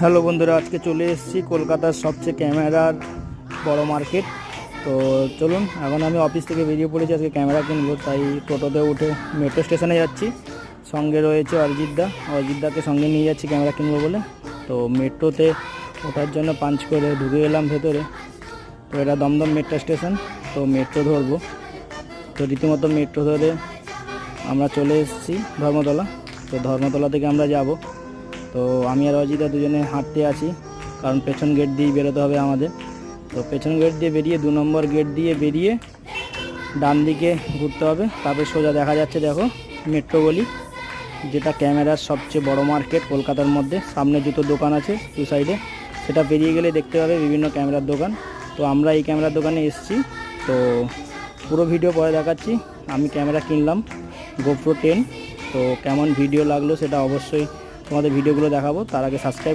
Hello বন্ধুরা, আজকে চলে এসেছি কলকাতার সবচেয়ে ক্যামেরার বড় মার্কেট। তো চলুন, এখন আমি অফিস থেকে বেরিয়ে পড়েছি, আজকে ক্যামেরা কিনবো, তাই টোটোতে উঠে মেট্রো স্টেশনে যাচ্ছি। সঙ্গে রয়েছে অরিজিৎদাকে সঙ্গে নিয়ে যাচ্ছি ক্যামেরা কিনবো বলে। তো মেট্রোতে ওঠার জন্য পাঞ্চ করে ঢুকে এলাম ভেতরে। তো এটা দমদম মেট্রো স্টেশন, তো মেট্রো ধরবো। তো রীতিমতো মেট্রো ধরে আমরা চলে এসেছি ধর্মতলা। তো ধর্মতলা থেকে আমরা যাব। তো আমি আর অজিতা দুজনে হাঁটতে আছি, কারণ পেছন গেট দিয়েই বেরোতে হবে আমাদের। তো পেছন গেট দিয়ে বেরিয়ে 2 নম্বর গেট দিয়ে বেরিয়ে ডান দিকে ঘুরতে হবে, তারপরে সোজা দেখা যাচ্ছে দেখো মেট্রো গলি, যেটা ক্যামেরার সবচেয়ে বড় মার্কেট কলকাতার মধ্যে। সামনে জুতো দোকান আছে দু সাইডে, সেটা পেরিয়ে গেলে দেখতে পাবে বিভিন্ন ক্যামেরার দোকান। তো আমরা এই ক্যামেরার দোকানে এসেছি। তো পুরো ভিডিও পরে দেখাচ্ছি। আমি ক্যামেরা কিনলাম GoPro 10। তো কেমন ভিডিও লাগলো সেটা অবশ্যই তোমাদের ভিডিওগুলো দেখাবো। তার আগে সাবস্ক্রাইব